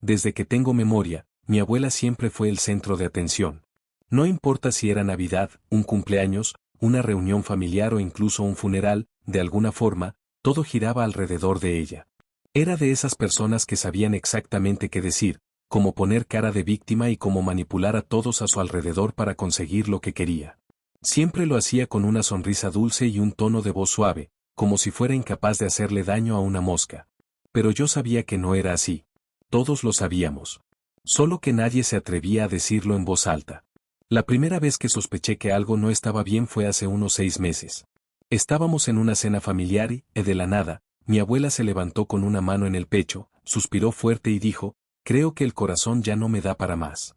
Desde que tengo memoria, mi abuela siempre fue el centro de atención. No importa si era Navidad, un cumpleaños, una reunión familiar o incluso un funeral, de alguna forma, todo giraba alrededor de ella. Era de esas personas que sabían exactamente qué decir, cómo poner cara de víctima y cómo manipular a todos a su alrededor para conseguir lo que quería. Siempre lo hacía con una sonrisa dulce y un tono de voz suave, como si fuera incapaz de hacerle daño a una mosca. Pero yo sabía que no era así. Todos lo sabíamos. Solo que nadie se atrevía a decirlo en voz alta. La primera vez que sospeché que algo no estaba bien fue hace unos 6 meses. Estábamos en una cena familiar y, de la nada, mi abuela se levantó con una mano en el pecho, suspiró fuerte y dijo, «Creo que el corazón ya no me da para más».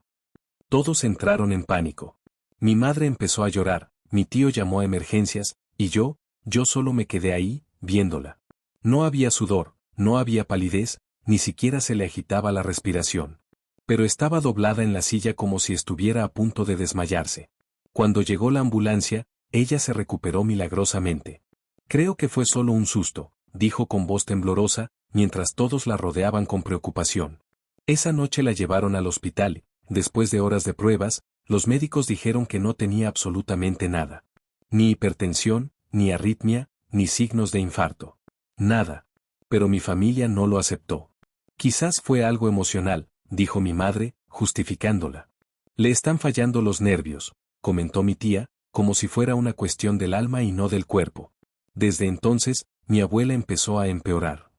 Todos entraron en pánico. Mi madre empezó a llorar, mi tío llamó a emergencias, y yo solo me quedé ahí, viéndola. No había sudor, no había palidez, ni siquiera se le agitaba la respiración. Pero estaba doblada en la silla como si estuviera a punto de desmayarse. Cuando llegó la ambulancia, ella se recuperó milagrosamente. «Creo que fue solo un susto», dijo con voz temblorosa, mientras todos la rodeaban con preocupación. Esa noche la llevaron al hospital y, después de horas de pruebas, los médicos dijeron que no tenía absolutamente nada. Ni hipertensión, ni arritmia, ni signos de infarto. Nada. Pero mi familia no lo aceptó. «Quizás fue algo emocional», dijo mi madre, justificándola. «Le están fallando los nervios», comentó mi tía, como si fuera una cuestión del alma y no del cuerpo. Desde entonces, mi abuela empezó a empeorar.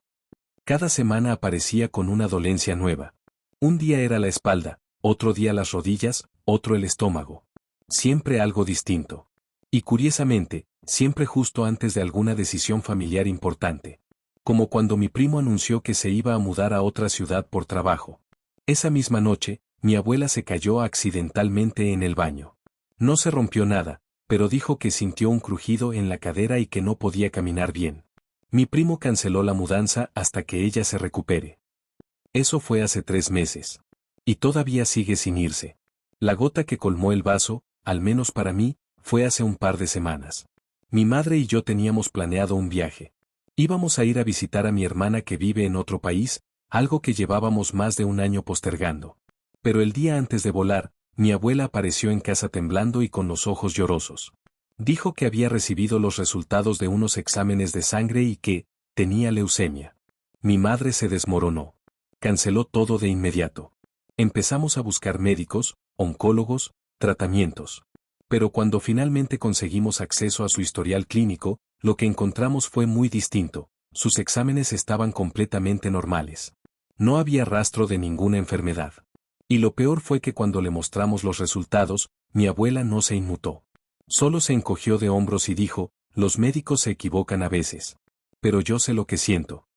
Cada semana aparecía con una dolencia nueva. Un día era la espalda, otro día las rodillas, otro el estómago. Siempre algo distinto. Y curiosamente, siempre justo antes de alguna decisión familiar importante. Como cuando mi primo anunció que se iba a mudar a otra ciudad por trabajo. Esa misma noche, mi abuela se cayó accidentalmente en el baño. No se rompió nada, pero dijo que sintió un crujido en la cadera y que no podía caminar bien. Mi primo canceló la mudanza hasta que ella se recupere. Eso fue hace 3 meses. Y todavía sigue sin irse. La gota que colmó el vaso, al menos para mí, fue hace un par de semanas. Mi madre y yo teníamos planeado un viaje. Íbamos a ir a visitar a mi hermana que vive en otro país, algo que llevábamos más de un año postergando. Pero el día antes de volar, mi abuela apareció en casa temblando y con los ojos llorosos. Dijo que había recibido los resultados de unos exámenes de sangre y que tenía leucemia. Mi madre se desmoronó. Canceló todo de inmediato. Empezamos a buscar médicos, oncólogos, tratamientos. Pero cuando finalmente conseguimos acceso a su historial clínico, lo que encontramos fue muy distinto. Sus exámenes estaban completamente normales. No había rastro de ninguna enfermedad. Y lo peor fue que cuando le mostramos los resultados, mi abuela no se inmutó. Solo se encogió de hombros y dijo, «Los médicos se equivocan a veces. Pero yo sé lo que siento».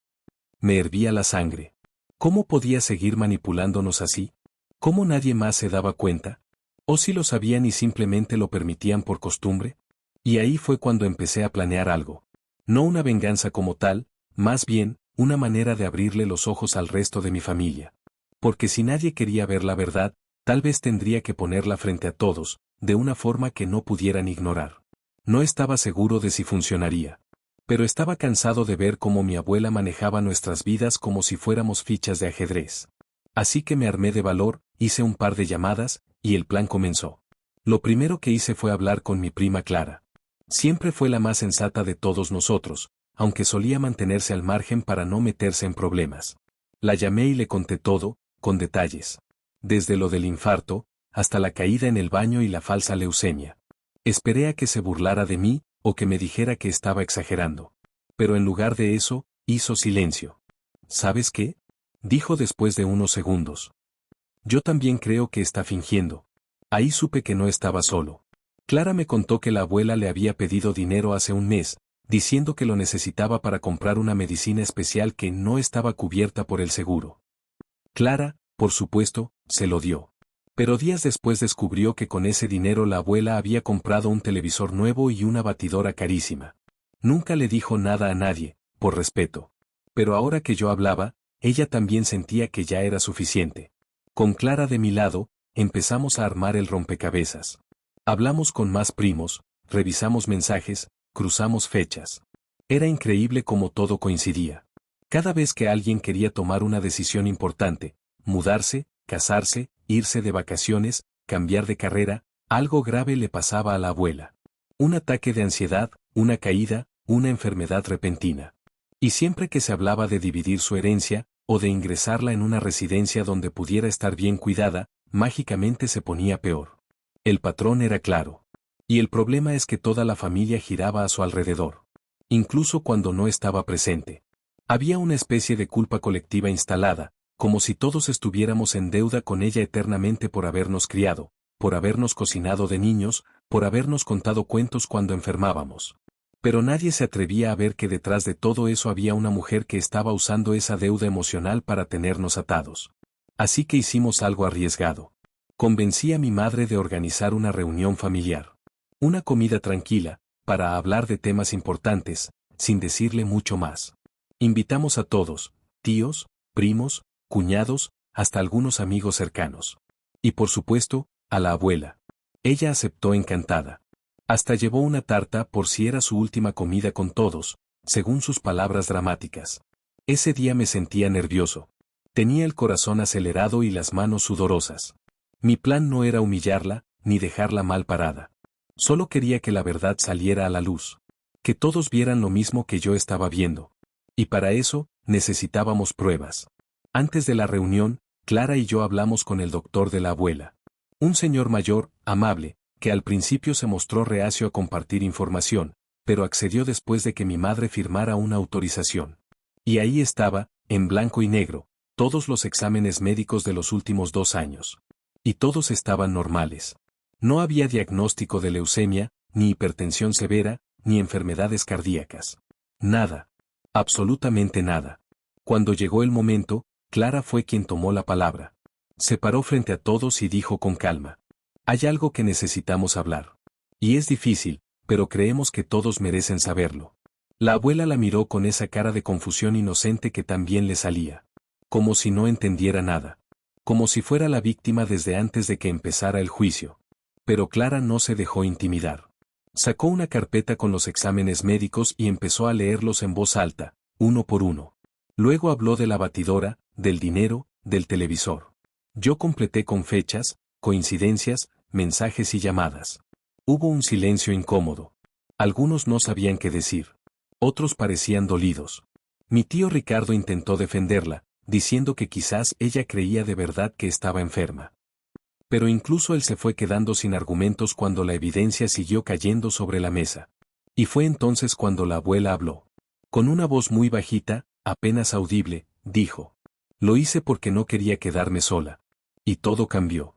Me hervía la sangre. ¿Cómo podía seguir manipulándonos así? ¿Cómo nadie más se daba cuenta? ¿O si lo sabían y simplemente lo permitían por costumbre? Y ahí fue cuando empecé a planear algo. No una venganza como tal, más bien, una manera de abrirle los ojos al resto de mi familia. Porque si nadie quería ver la verdad, tal vez tendría que ponerla frente a todos, de una forma que no pudieran ignorar. No estaba seguro de si funcionaría. Pero estaba cansado de ver cómo mi abuela manejaba nuestras vidas como si fuéramos fichas de ajedrez. Así que me armé de valor, hice un par de llamadas, y el plan comenzó. Lo primero que hice fue hablar con mi prima Clara. Siempre fue la más sensata de todos nosotros, aunque solía mantenerse al margen para no meterse en problemas. La llamé y le conté todo, con detalles. Desde lo del infarto, hasta la caída en el baño y la falsa leucemia. Esperé a que se burlara de mí, o que me dijera que estaba exagerando. Pero en lugar de eso, hizo silencio. ¿Sabes qué?, dijo después de unos segundos. Yo también creo que está fingiendo. Ahí supe que no estaba solo. Clara me contó que la abuela le había pedido dinero hace un mes, diciendo que lo necesitaba para comprar una medicina especial que no estaba cubierta por el seguro. Clara, por supuesto, se lo dio. Pero días después descubrió que con ese dinero la abuela había comprado un televisor nuevo y una batidora carísima. Nunca le dijo nada a nadie, por respeto. Pero ahora que yo hablaba, ella también sentía que ya era suficiente. Con Clara de mi lado, empezamos a armar el rompecabezas. Hablamos con más primos, revisamos mensajes, cruzamos fechas. Era increíble cómo todo coincidía. Cada vez que alguien quería tomar una decisión importante, mudarse, casarse, irse de vacaciones, cambiar de carrera, algo grave le pasaba a la abuela. Un ataque de ansiedad, una caída, una enfermedad repentina. Y siempre que se hablaba de dividir su herencia, o de ingresarla en una residencia donde pudiera estar bien cuidada, mágicamente se ponía peor. El patrón era claro. Y el problema es que toda la familia giraba a su alrededor. Incluso cuando no estaba presente. Había una especie de culpa colectiva instalada, como si todos estuviéramos en deuda con ella eternamente por habernos criado, por habernos cocinado de niños, por habernos contado cuentos cuando enfermábamos. Pero nadie se atrevía a ver que detrás de todo eso había una mujer que estaba usando esa deuda emocional para tenernos atados. Así que hicimos algo arriesgado. Convencí a mi madre de organizar una reunión familiar. Una comida tranquila, para hablar de temas importantes, sin decirle mucho más. Invitamos a todos, tíos, primos, cuñados, hasta algunos amigos cercanos. Y por supuesto, a la abuela. Ella aceptó encantada. Hasta llevó una tarta por si era su última comida con todos, según sus palabras dramáticas. Ese día me sentía nervioso. Tenía el corazón acelerado y las manos sudorosas. Mi plan no era humillarla, ni dejarla mal parada. Solo quería que la verdad saliera a la luz. Que todos vieran lo mismo que yo estaba viendo. Y para eso, necesitábamos pruebas. Antes de la reunión, Clara y yo hablamos con el doctor de la abuela. Un señor mayor, amable, que al principio se mostró reacio a compartir información, pero accedió después de que mi madre firmara una autorización. Y ahí estaba, en blanco y negro, todos los exámenes médicos de los últimos 2 años. Y todos estaban normales. No había diagnóstico de leucemia, ni hipertensión severa, ni enfermedades cardíacas. Nada. Absolutamente nada. Cuando llegó el momento, Clara fue quien tomó la palabra. Se paró frente a todos y dijo con calma. Hay algo que necesitamos hablar. Y es difícil, pero creemos que todos merecen saberlo. La abuela la miró con esa cara de confusión inocente que también le salía. Como si no entendiera nada. Como si fuera la víctima desde antes de que empezara el juicio. Pero Clara no se dejó intimidar. Sacó una carpeta con los exámenes médicos y empezó a leerlos en voz alta, uno por uno. Luego habló de la batidora, del dinero, del televisor. Yo completé con fechas, coincidencias, mensajes y llamadas. Hubo un silencio incómodo. Algunos no sabían qué decir. Otros parecían dolidos. Mi tío Ricardo intentó defenderla, diciendo que quizás ella creía de verdad que estaba enferma. Pero incluso él se fue quedando sin argumentos cuando la evidencia siguió cayendo sobre la mesa. Y fue entonces cuando la abuela habló. Con una voz muy bajita, apenas audible, dijo. Lo hice porque no quería quedarme sola. Y todo cambió.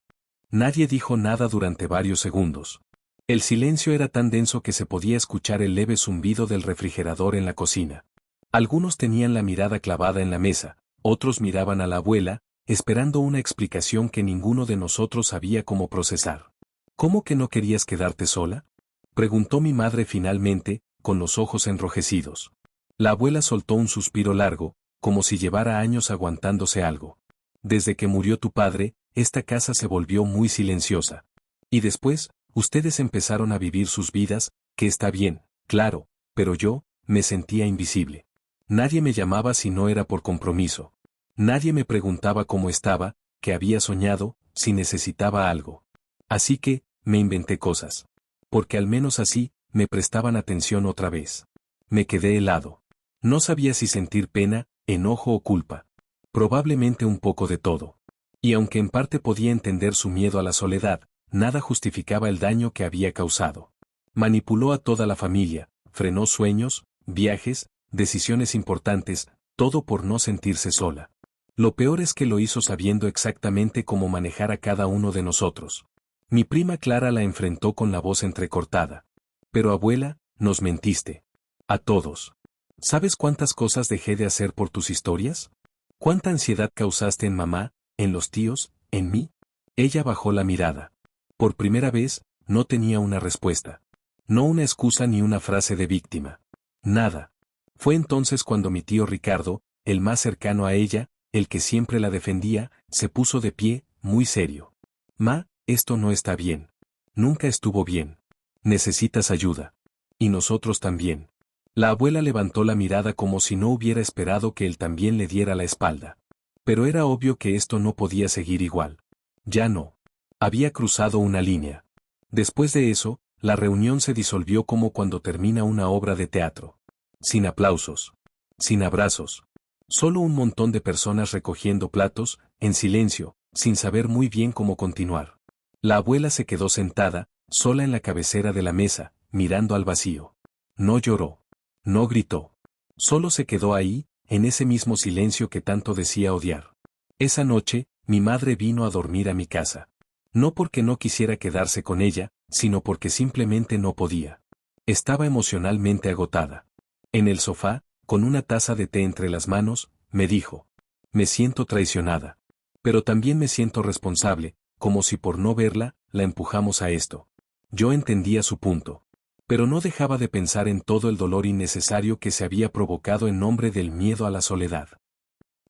Nadie dijo nada durante varios segundos. El silencio era tan denso que se podía escuchar el leve zumbido del refrigerador en la cocina. Algunos tenían la mirada clavada en la mesa, otros miraban a la abuela, esperando una explicación que ninguno de nosotros sabía cómo procesar. ¿Cómo que no querías quedarte sola?, preguntó mi madre finalmente, con los ojos enrojecidos. La abuela soltó un suspiro largo, como si llevara años aguantándose algo. Desde que murió tu padre, esta casa se volvió muy silenciosa. Y después, ustedes empezaron a vivir sus vidas, que está bien, claro, pero yo, me sentía invisible. Nadie me llamaba si no era por compromiso. Nadie me preguntaba cómo estaba, qué había soñado, si necesitaba algo. Así que, me inventé cosas. Porque al menos así, me prestaban atención otra vez. Me quedé helado. No sabía si sentir pena, enojo o culpa. Probablemente un poco de todo. Y aunque en parte podía entender su miedo a la soledad, nada justificaba el daño que había causado. Manipuló a toda la familia, frenó sueños, viajes, decisiones importantes, todo por no sentirse sola. Lo peor es que lo hizo sabiendo exactamente cómo manejar a cada uno de nosotros. Mi prima Clara la enfrentó con la voz entrecortada. Pero abuela, nos mentiste. A todos. ¿Sabes cuántas cosas dejé de hacer por tus historias? ¿Cuánta ansiedad causaste en mamá, en los tíos, en mí? Ella bajó la mirada. Por primera vez, no tenía una respuesta. No una excusa ni una frase de víctima. Nada. Fue entonces cuando mi tío Ricardo, el más cercano a ella, el que siempre la defendía, se puso de pie, muy serio. Ma, esto no está bien. Nunca estuvo bien. Necesitas ayuda. Y nosotros también. La abuela levantó la mirada como si no hubiera esperado que él también le diera la espalda. Pero era obvio que esto no podía seguir igual. Ya no. Había cruzado una línea. Después de eso, la reunión se disolvió como cuando termina una obra de teatro. Sin aplausos. Sin abrazos. Solo un montón de personas recogiendo platos, en silencio, sin saber muy bien cómo continuar. La abuela se quedó sentada, sola en la cabecera de la mesa, mirando al vacío. No lloró. No gritó. Solo se quedó ahí, en ese mismo silencio que tanto decía odiar. Esa noche, mi madre vino a dormir a mi casa. No porque no quisiera quedarse con ella, sino porque simplemente no podía. Estaba emocionalmente agotada. En el sofá, con una taza de té entre las manos, me dijo: me siento traicionada. Pero también me siento responsable, como si por no verla, la empujamos a esto. Yo entendía su punto. Pero no dejaba de pensar en todo el dolor innecesario que se había provocado en nombre del miedo a la soledad.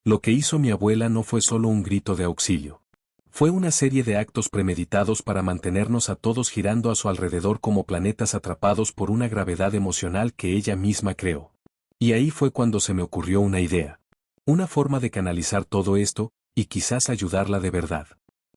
Lo que hizo mi abuela no fue solo un grito de auxilio. Fue una serie de actos premeditados para mantenernos a todos girando a su alrededor como planetas atrapados por una gravedad emocional que ella misma creó. Y ahí fue cuando se me ocurrió una idea. Una forma de canalizar todo esto, y quizás ayudarla de verdad.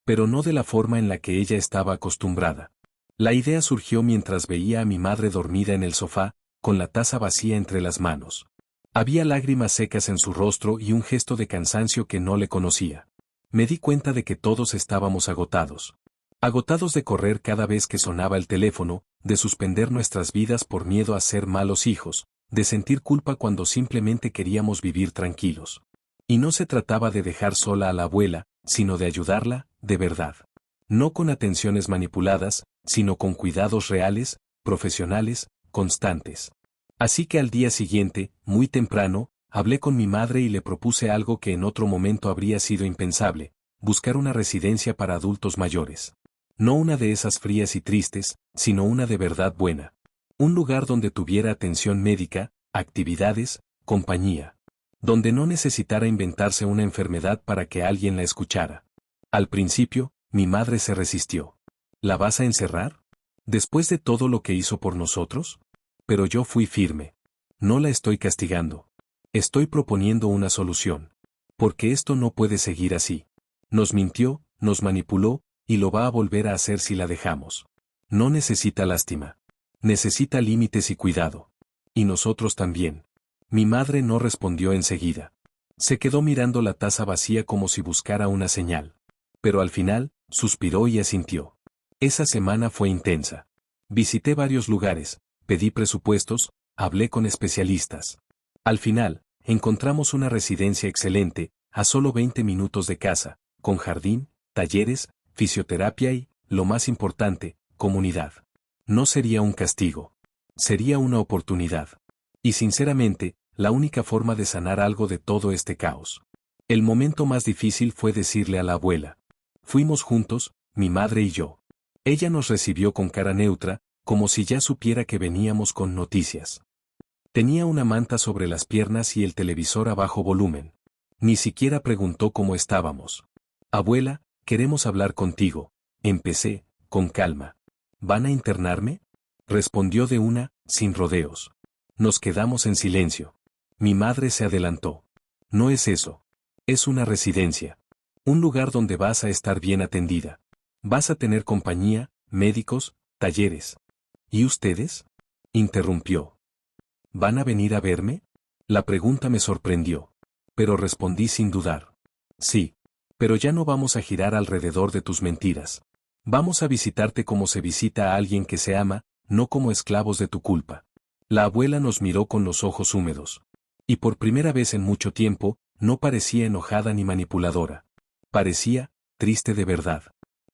Pero no de la forma en la que ella estaba acostumbrada. La idea surgió mientras veía a mi madre dormida en el sofá, con la taza vacía entre las manos. Había lágrimas secas en su rostro y un gesto de cansancio que no le conocía. Me di cuenta de que todos estábamos agotados. Agotados de correr cada vez que sonaba el teléfono, de suspender nuestras vidas por miedo a ser malos hijos, de sentir culpa cuando simplemente queríamos vivir tranquilos. Y no se trataba de dejar sola a la abuela, sino de ayudarla, de verdad. No con atenciones manipuladas, sino con cuidados reales, profesionales, constantes. Así que al día siguiente, muy temprano, hablé con mi madre y le propuse algo que en otro momento habría sido impensable: buscar una residencia para adultos mayores. No una de esas frías y tristes, sino una de verdad buena. Un lugar donde tuviera atención médica, actividades, compañía. Donde no necesitara inventarse una enfermedad para que alguien la escuchara. Al principio, mi madre se resistió. ¿La vas a encerrar? ¿Después de todo lo que hizo por nosotros? Pero yo fui firme. No la estoy castigando. Estoy proponiendo una solución. Porque esto no puede seguir así. Nos mintió, nos manipuló, y lo va a volver a hacer si la dejamos. No necesita lástima. Necesita límites y cuidado. Y nosotros también. Mi madre no respondió enseguida. Se quedó mirando la taza vacía como si buscara una señal. Pero al final, suspiró y asintió. Esa semana fue intensa. Visité varios lugares, pedí presupuestos, hablé con especialistas. Al final, encontramos una residencia excelente, a solo 20 minutos de casa, con jardín, talleres, fisioterapia y, lo más importante, comunidad. No sería un castigo. Sería una oportunidad. Y sinceramente, la única forma de sanar algo de todo este caos. El momento más difícil fue decirle a la abuela. Fuimos juntos, mi madre y yo. Ella nos recibió con cara neutra, como si ya supiera que veníamos con noticias. Tenía una manta sobre las piernas y el televisor a bajo volumen. Ni siquiera preguntó cómo estábamos. Abuela, queremos hablar contigo. Empecé, con calma. ¿Van a internarme? Respondió de una, sin rodeos. Nos quedamos en silencio. Mi madre se adelantó. No es eso. Es una residencia. Un lugar donde vas a estar bien atendida. Vas a tener compañía, médicos, talleres. ¿Y ustedes? Interrumpió. ¿Van a venir a verme? La pregunta me sorprendió. Pero respondí sin dudar. Sí. Pero ya no vamos a girar alrededor de tus mentiras. Vamos a visitarte como se visita a alguien que se ama, no como esclavos de tu culpa. La abuela nos miró con los ojos húmedos. Y por primera vez en mucho tiempo, no parecía enojada ni manipuladora. Parecía, triste de verdad.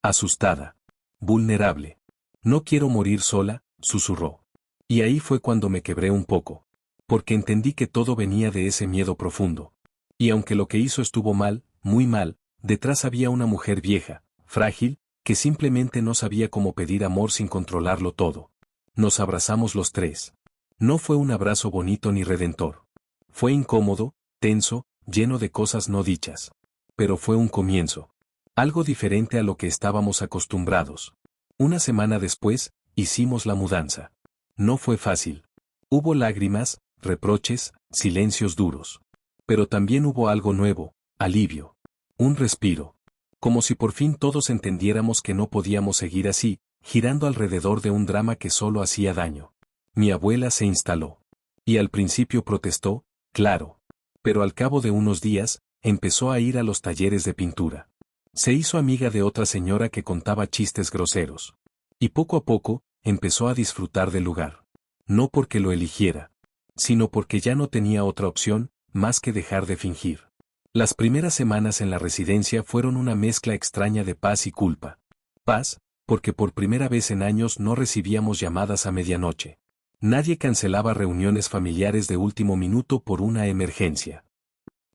Asustada. Vulnerable. No quiero morir sola, susurró. Y ahí fue cuando me quebré un poco. Porque entendí que todo venía de ese miedo profundo. Y aunque lo que hizo estuvo mal, muy mal, detrás había una mujer vieja, frágil, que simplemente no sabía cómo pedir amor sin controlarlo todo. Nos abrazamos los tres. No fue un abrazo bonito ni redentor. Fue incómodo, tenso, lleno de cosas no dichas. Pero fue un comienzo. Algo diferente a lo que estábamos acostumbrados. Una semana después, hicimos la mudanza. No fue fácil. Hubo lágrimas, reproches, silencios duros. Pero también hubo algo nuevo, alivio. Un respiro. Como si por fin todos entendiéramos que no podíamos seguir así, girando alrededor de un drama que solo hacía daño. Mi abuela se instaló. Y al principio protestó, claro. Pero al cabo de unos días, empezó a ir a los talleres de pintura. Se hizo amiga de otra señora que contaba chistes groseros. Y poco a poco, empezó a disfrutar del lugar. No porque lo eligiera, sino porque ya no tenía otra opción, más que dejar de fingir. Las primeras semanas en la residencia fueron una mezcla extraña de paz y culpa. Paz, porque por primera vez en años no recibíamos llamadas a medianoche. Nadie cancelaba reuniones familiares de último minuto por una emergencia.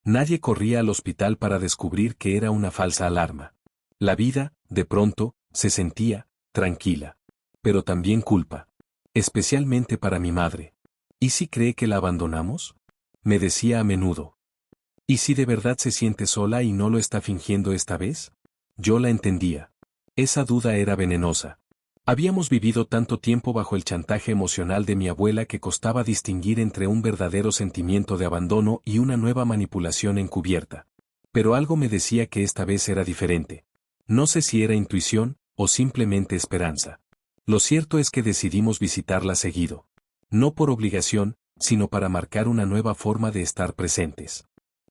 Nadie corría al hospital para descubrir que era una falsa alarma. La vida, de pronto, se sentía tranquila. Pero también culpa. Especialmente para mi madre. ¿Y si cree que la abandonamos? Me decía a menudo. ¿Y si de verdad se siente sola y no lo está fingiendo esta vez? Yo la entendía. Esa duda era venenosa. Habíamos vivido tanto tiempo bajo el chantaje emocional de mi abuela que costaba distinguir entre un verdadero sentimiento de abandono y una nueva manipulación encubierta. Pero algo me decía que esta vez era diferente. No sé si era intuición o simplemente esperanza. Lo cierto es que decidimos visitarla seguido. No por obligación, sino para marcar una nueva forma de estar presentes.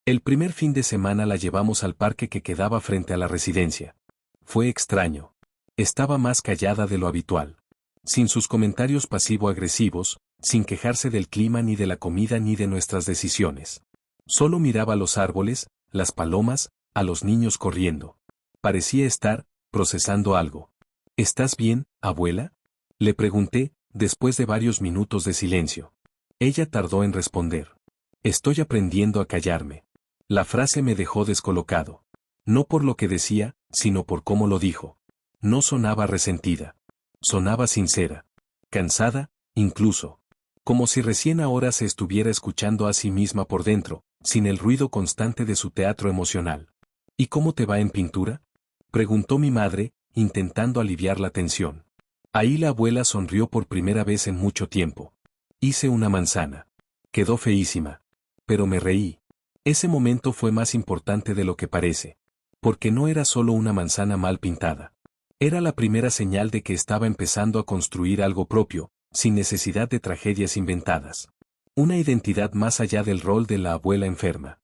El primer fin de semana la llevamos al parque que quedaba frente a la residencia. Fue extraño. Estaba más callada de lo habitual. Sin sus comentarios pasivo-agresivos, sin quejarse del clima ni de la comida ni de nuestras decisiones. Solo miraba los árboles, las palomas, a los niños corriendo. Parecía estar procesando algo. ¿Estás bien, abuela?, le pregunté, después de varios minutos de silencio. Ella tardó en responder. Estoy aprendiendo a callarme. La frase me dejó descolocado. No por lo que decía, sino por cómo lo dijo. No sonaba resentida. Sonaba sincera. Cansada, incluso. Como si recién ahora se estuviera escuchando a sí misma por dentro, sin el ruido constante de su teatro emocional. ¿Y cómo te va en pintura?, preguntó mi madre, intentando aliviar la tensión. Ahí la abuela sonrió por primera vez en mucho tiempo. Hice una manzana. Quedó feísima. Pero me reí. Ese momento fue más importante de lo que parece. Porque no era solo una manzana mal pintada. Era la primera señal de que estaba empezando a construir algo propio, sin necesidad de tragedias inventadas. Una identidad más allá del rol de la abuela enferma.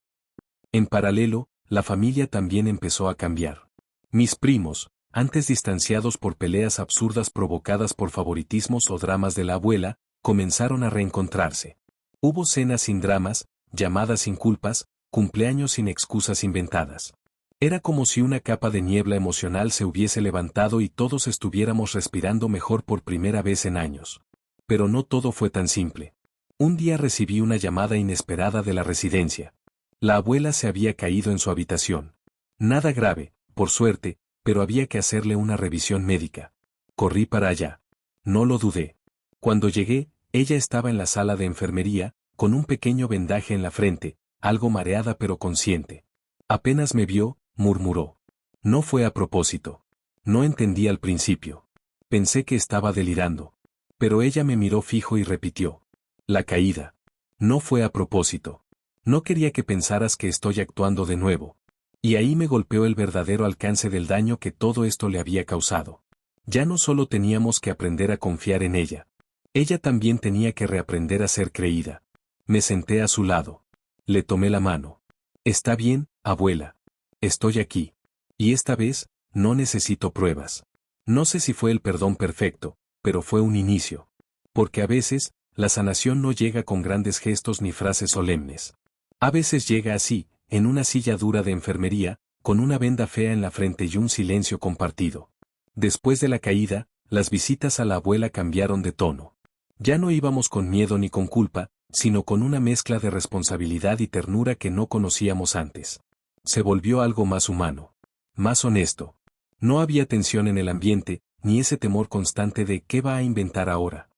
En paralelo, la familia también empezó a cambiar. Mis primos, antes distanciados por peleas absurdas provocadas por favoritismos o dramas de la abuela, comenzaron a reencontrarse. Hubo cenas sin dramas, llamadas sin culpas, cumpleaños sin excusas inventadas. Era como si una capa de niebla emocional se hubiese levantado y todos estuviéramos respirando mejor por primera vez en años. Pero no todo fue tan simple. Un día recibí una llamada inesperada de la residencia. La abuela se había caído en su habitación. Nada grave, por suerte, pero había que hacerle una revisión médica. Corrí para allá. No lo dudé. Cuando llegué, ella estaba en la sala de enfermería, con un pequeño vendaje en la frente, algo mareada pero consciente. Apenas me vio, murmuró. No fue a propósito. No entendí al principio. Pensé que estaba delirando. Pero ella me miró fijo y repitió. La caída. No fue a propósito. No quería que pensaras que estoy actuando de nuevo. Y ahí me golpeó el verdadero alcance del daño que todo esto le había causado. Ya no solo teníamos que aprender a confiar en ella. Ella también tenía que reaprender a ser creída. Me senté a su lado. Le tomé la mano. Está bien, abuela. Estoy aquí. Y esta vez, no necesito pruebas. No sé si fue el perdón perfecto, pero fue un inicio. Porque a veces, la sanación no llega con grandes gestos ni frases solemnes. A veces llega así, en una silla dura de enfermería, con una venda fea en la frente y un silencio compartido. Después de la caída, las visitas a la abuela cambiaron de tono. Ya no íbamos con miedo ni con culpa, sino con una mezcla de responsabilidad y ternura que no conocíamos antes. Se volvió algo más humano. Más honesto. No había tensión en el ambiente, ni ese temor constante de ¿qué va a inventar ahora?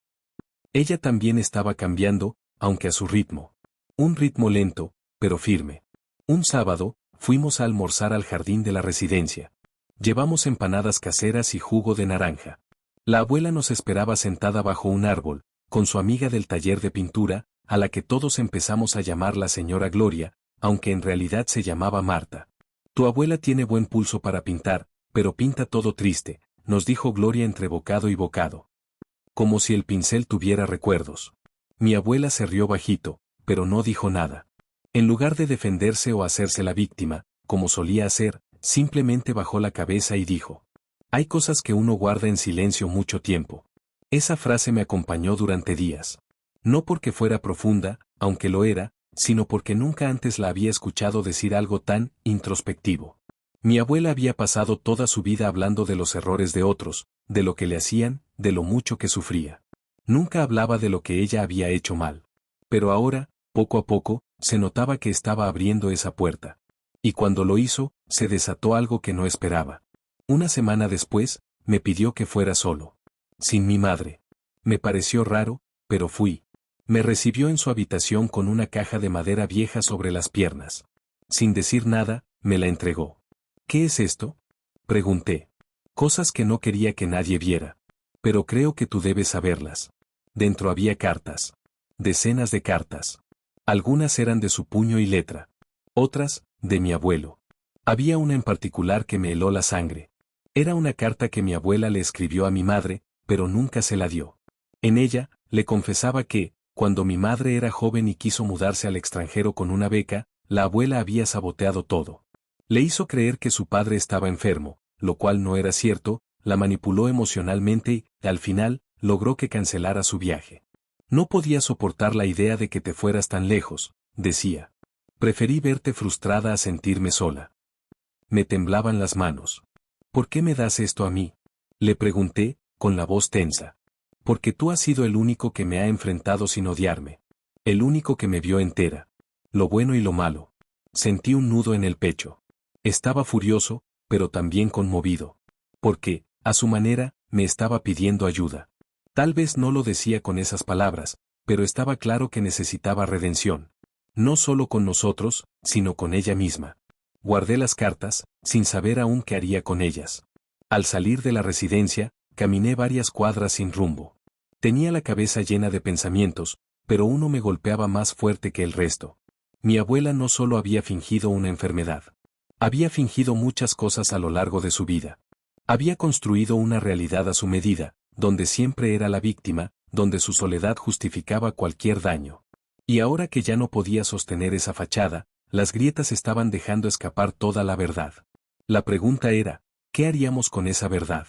Ella también estaba cambiando, aunque a su ritmo. Un ritmo lento, pero firme. Un sábado, fuimos a almorzar al jardín de la residencia. Llevamos empanadas caseras y jugo de naranja. La abuela nos esperaba sentada bajo un árbol, con su amiga del taller de pintura, a la que todos empezamos a llamar la señora Gloria, aunque en realidad se llamaba Marta. Tu abuela tiene buen pulso para pintar, pero pinta todo triste, nos dijo Gloria entre bocado y bocado. Como si el pincel tuviera recuerdos. Mi abuela se rió bajito, pero no dijo nada. En lugar de defenderse o hacerse la víctima, como solía hacer, simplemente bajó la cabeza y dijo: hay cosas que uno guarda en silencio mucho tiempo. Esa frase me acompañó durante días. No porque fuera profunda, aunque lo era, sino porque nunca antes la había escuchado decir algo tan introspectivo. Mi abuela había pasado toda su vida hablando de los errores de otros, de lo que le hacían, de lo mucho que sufría. Nunca hablaba de lo que ella había hecho mal. Pero ahora, poco a poco, se notaba que estaba abriendo esa puerta. Y cuando lo hizo, se desató algo que no esperaba. Una semana después, me pidió que fuera solo. Sin mi madre. Me pareció raro, pero fui. Me recibió en su habitación con una caja de madera vieja sobre las piernas. Sin decir nada, me la entregó. ¿Qué es esto?, pregunté. Cosas que no quería que nadie viera. Pero creo que tú debes saberlas. Dentro había cartas. Decenas de cartas. Algunas eran de su puño y letra. Otras, de mi abuelo. Había una en particular que me heló la sangre. Era una carta que mi abuela le escribió a mi madre, pero nunca se la dio. En ella, le confesaba que, cuando mi madre era joven y quiso mudarse al extranjero con una beca, la abuela había saboteado todo. Le hizo creer que su padre estaba enfermo, lo cual no era cierto, la manipuló emocionalmente y, al final, logró que cancelara su viaje. No podía soportar la idea de que te fueras tan lejos, decía. Preferí verte frustrada a sentirme sola. Me temblaban las manos. ¿Por qué me das esto a mí?, le pregunté, con la voz tensa. Porque tú has sido el único que me ha enfrentado sin odiarme. El único que me vio entera. Lo bueno y lo malo. Sentí un nudo en el pecho. Estaba furioso, pero también conmovido. Porque, a su manera, me estaba pidiendo ayuda. Tal vez no lo decía con esas palabras, pero estaba claro que necesitaba redención. No solo con nosotros, sino con ella misma. Guardé las cartas, sin saber aún qué haría con ellas. Al salir de la residencia, caminé varias cuadras sin rumbo. Tenía la cabeza llena de pensamientos, pero uno me golpeaba más fuerte que el resto. Mi abuela no solo había fingido una enfermedad. Había fingido muchas cosas a lo largo de su vida. Había construido una realidad a su medida, donde siempre era la víctima, donde su soledad justificaba cualquier daño. Y ahora que ya no podía sostener esa fachada, las grietas estaban dejando escapar toda la verdad. La pregunta era, ¿qué haríamos con esa verdad?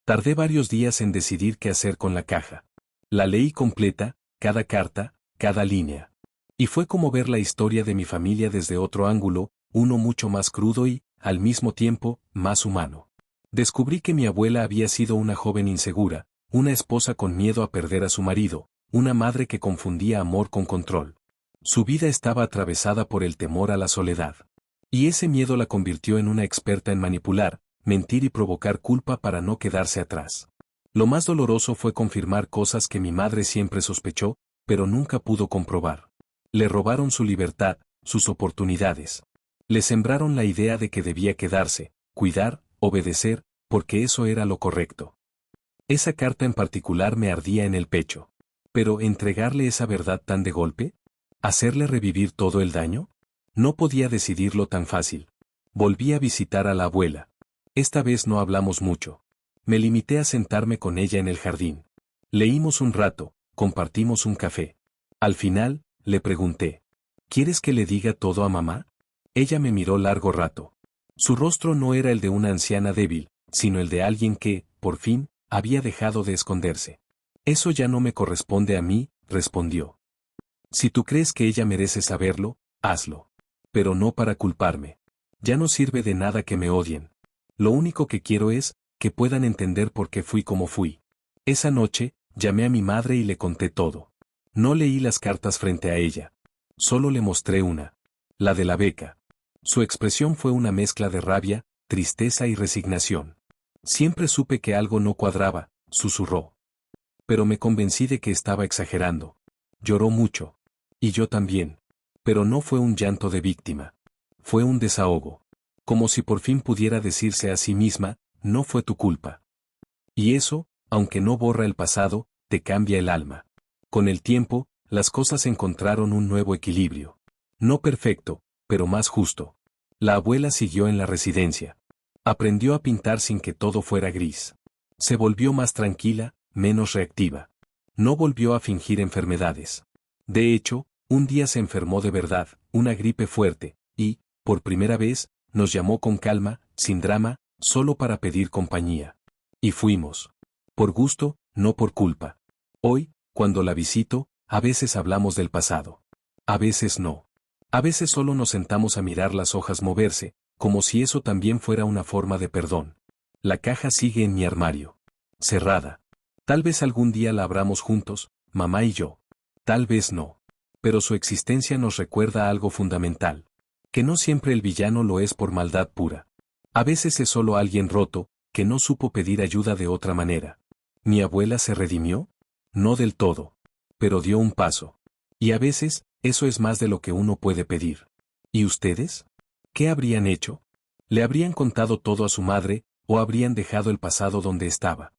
Tardé varios días en decidir qué hacer con la caja. La leí completa, cada carta, cada línea. Y fue como ver la historia de mi familia desde otro ángulo, uno mucho más crudo y, al mismo tiempo, más humano. Descubrí que mi abuela había sido una joven insegura, una esposa con miedo a perder a su marido, una madre que confundía amor con control. Su vida estaba atravesada por el temor a la soledad. Y ese miedo la convirtió en una experta en manipular, mentir y provocar culpa para no quedarse atrás. Lo más doloroso fue confirmar cosas que mi madre siempre sospechó, pero nunca pudo comprobar. Le robaron su libertad, sus oportunidades. Le sembraron la idea de que debía quedarse, cuidar, obedecer, porque eso era lo correcto. Esa carta en particular me ardía en el pecho. Pero ¿entregarle esa verdad tan de golpe? ¿Hacerle revivir todo el daño? No podía decidirlo tan fácil. Volví a visitar a la abuela. Esta vez no hablamos mucho. Me limité a sentarme con ella en el jardín. Leímos un rato, compartimos un café. Al final, le pregunté, ¿quieres que le diga todo a mamá? Ella me miró largo rato. Su rostro no era el de una anciana débil, sino el de alguien que, por fin, había dejado de esconderse. Eso ya no me corresponde a mí, respondió. Si tú crees que ella merece saberlo, hazlo. Pero no para culparme. Ya no sirve de nada que me odien. Lo único que quiero es que puedan entender por qué fui como fui. Esa noche, llamé a mi madre y le conté todo. No leí las cartas frente a ella. Solo le mostré una. La de la beca. Su expresión fue una mezcla de rabia, tristeza y resignación. Siempre supe que algo no cuadraba, susurró. Pero me convencí de que estaba exagerando. Lloró mucho. Y yo también. Pero no fue un llanto de víctima. Fue un desahogo. Como si por fin pudiera decirse a sí misma, no fue tu culpa. Y eso, aunque no borra el pasado, te cambia el alma. Con el tiempo, las cosas encontraron un nuevo equilibrio. No perfecto, pero más justo. La abuela siguió en la residencia. Aprendió a pintar sin que todo fuera gris. Se volvió más tranquila, menos reactiva. No volvió a fingir enfermedades. De hecho, un día se enfermó de verdad, una gripe fuerte, y, por primera vez, nos llamó con calma, sin drama, solo para pedir compañía. Y fuimos. Por gusto, no por culpa. Hoy, cuando la visito, a veces hablamos del pasado. A veces no. A veces solo nos sentamos a mirar las hojas moverse, como si eso también fuera una forma de perdón. La caja sigue en mi armario. Cerrada. Tal vez algún día la abramos juntos, mamá y yo. Tal vez no. Pero su existencia nos recuerda algo fundamental. Que no siempre el villano lo es por maldad pura. A veces es solo alguien roto, que no supo pedir ayuda de otra manera. ¿Mi abuela se redimió? No del todo. Pero dio un paso. Y a veces, eso es más de lo que uno puede pedir. ¿Y ustedes? ¿Qué habrían hecho? ¿Le habrían contado todo a su madre, o habrían dejado el pasado donde estaba?